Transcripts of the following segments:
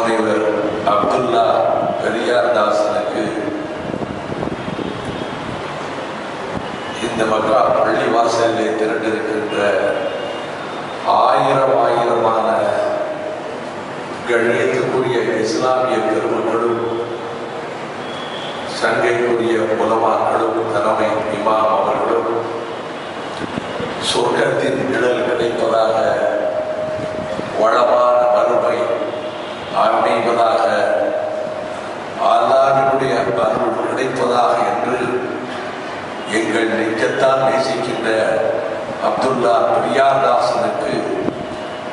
முனைவர் அப்துல்லா பெரியார்தாசனுக்கு இந்த மக்கா பள்ளி வாசலிலே திரண்டிருக்கின்ற ஆயிரமான கண்ணியத்துக்குரிய இஸ்லாமிய பெருமக்களும் சங்கைக்குரிய உலமாக்களும் தலைமை இமாம் அவர்களும் சொர்க்கத்தின் நிழல் கிடைப்பதாக, வளமான வறுமை அமைவதாக, அல்லாஹ்வுடைய அருள் கிடைப்பதாக என்று எங்கள் நெஞ்சத்தால் நேசிக்கின்ற அப்துல்லா பெரியார்தாசனுக்கு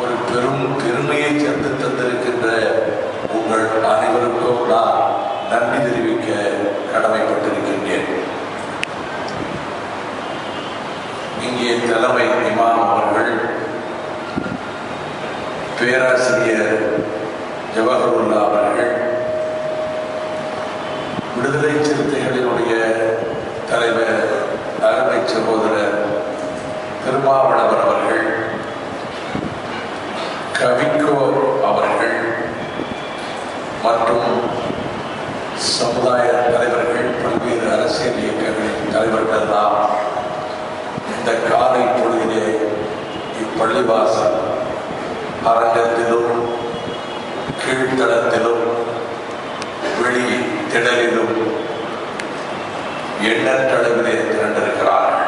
ஒரு பெரும் பெருமையை சேர்த்து தந்திருக்கின்ற உங்கள் அனைவருக்கும் நான் நன்றி தெரிவிக்க கடமைப்பட்டிருக்கின்றேன். இங்கே தலைமை இமாம் அவர்கள் பேராசிரியர் ஜவஹருல்லா அவர்கள், விடுதலை சிறுத்தைகளினுடைய தலைவர் அருமை சகோதரர் திருமாவளவன் அவர்கள், கவிக்கோ அவர்கள் மற்றும் சமுதாய தலைவர்கள், பல்வேறு அரசியல் இயக்கங்களின் தலைவர்கள் தான் இந்த காலை பொழுதிலே இப்பள்ளிவாசல் அரங்கத்திலும் கீழ்த்தளத்திலும் வெளி திடலிலும் எண்ணற்ற அளவிலே திரண்டிருக்கிறார்கள்.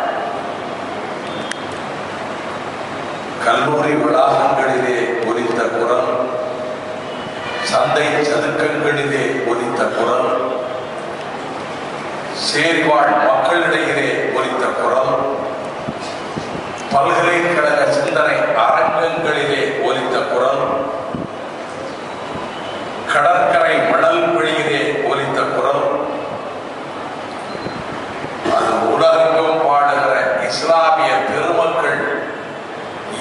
கல்லூரி வளாகங்களிலே ஒலித்த குரல், சந்தை சதுக்கங்களிலே ஒலித்த குரல், சேர்வாழ் மக்களிடையிலே ஒலித்த குரல், பல்கலைக்கழக சிந்தனை அரங்கங்களிலே ஒலித்த குரல், கடற்கரை மணல் வெளியிலே ஒலித்த குரல், அது உலகெங்கும் வாழுகிற இஸ்லாமிய பெருமக்கள்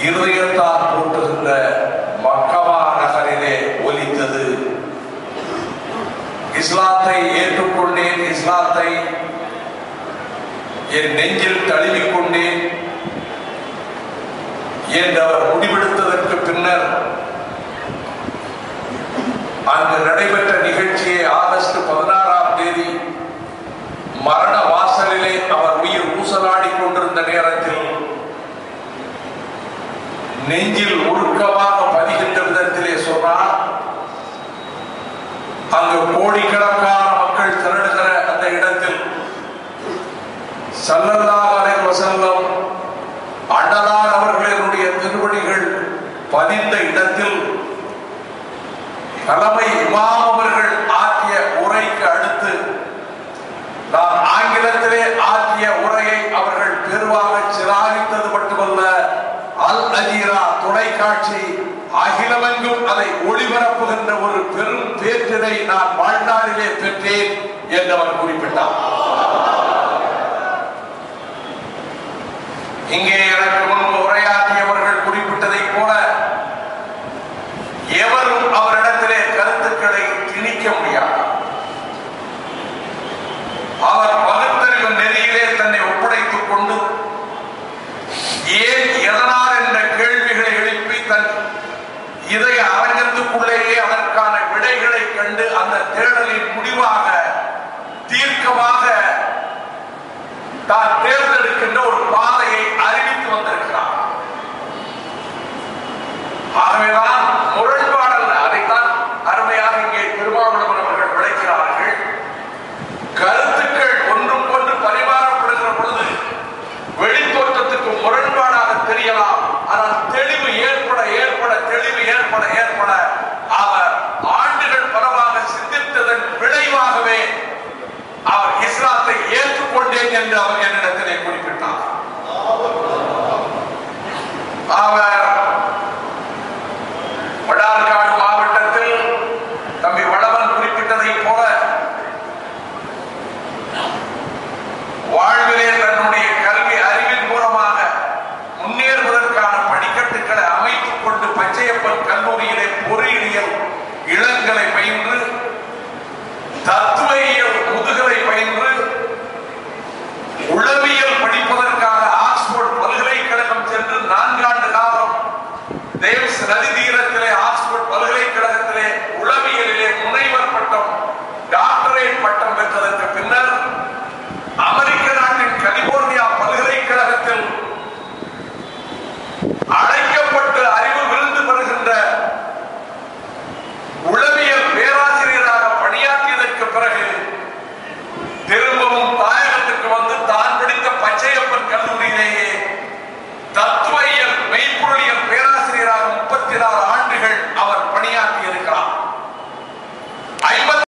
இருதயத்தால் போற்றுகின்ற மக்கமா நகரிலே ஒலித்தது. இஸ்லாத்தை ஏற்றுக்கொண்டேன், இஸ்லாத்தை என் நெஞ்சில் தழுவிக் கொண்டேன் என்று அவர் முடிவெடுத்ததற்கு பின்னர் அங்கு நடைபெற்ற நிகழ்ச்சியை ஆகஸ்ட் 16ஆம் தேதி மரண வாசலிலே அவர் உயிர் ஊசலாடி கொண்டிருந்த நேரத்தில் நெஞ்சில் உருக்கமாக பதிகின்ற விதத்திலே சொன்னார். அங்கு கோடிக்கணக்கான மக்கள் திரளுகிற அந்த இடத்தில் ஸல்லல்லாஹு அலைஹி வஸல்லம் அண்ணலார் அவர்களுடைய திருவடிகள் பதிந்த இடத்தில் தலைமை இமாம் அவர்கள் ஆற்றிய உரைக்கு அடுத்து நான் ஆங்கிலத்திலே ஆற்றிய உரையை அவர்கள் பெருவாக சிலாகித்தது மட்டுமல்ல, அல் அஜீரா தொலைக்காட்சி அகிலமெங்கும் அதை ஒளிபரப்புகின்ற ஒரு பெரும் பேற்றினை நான் வாழ்நாளிலே பெற்றேன் என்று அவர் குறிப்பிட்டார். இங்கே எனக்கு முன்பு உரையாற்றியவர்கள் குறிப்பிட்டதை போல எவரும் அவரிடத்திலே கருத்துக்களை திணிக்க முடியாது. அவர் பகுத்தறிவு நெறியிலே தன்னை ஒப்படைத்துக் கொண்டு ஏன் எதனால் என்ற கேள்விகளை எழுப்பி தன் இதய அரங்கத்துக்குள்ளேயே அதற்கான விடைகளை கண்டு அந்த தேடலின் முடிவாக தீர்க்கமாக தான் தேர்ந்தெடுக்கின்ற ஒரு பாதையை அறிவித்து வந்திருக்கிறார். ஆகவேதான் முரண்பாடல்ல, அதைத்தான் அருமையாக இங்கே திருமாவளவன் அவர்கள் விளக்கிறார்கள். கருத்துக்கள் ஒன்றுக்கொன்று பரிமாறப்படுகிற பொழுது வெளித்தோற்றத்துக்கு முரண்பாடாக தெரியலாம். ஆனால் தெளிவு ஏற்பட ஏற்பட தெளிவு ஏற்பட ஏற்பட அவர் ஆண்டுகள் பலவாக சிந்தித்ததன் விளைவாகவே அவர் இஸ்லாத்தை ஏற்றுக்கொண்டேன் என்று அவர் என்னிடத்திலே குறிப்பிட்டார். அவர் வடார்காடு மாவட்டத்தில் தம்பி வளவன் குறிப்பிட்டதை போல வாழ்விலே தன்னுடைய கல்வி அறிவின் மூலமாக முன்னேறுவதற்கான படிக்கட்டுகளை அமைத்துக் கொண்டு பச்சையப்பன் கல்லூரியிலே பொறியியல் இளங்கலை பயின்று தத்துவ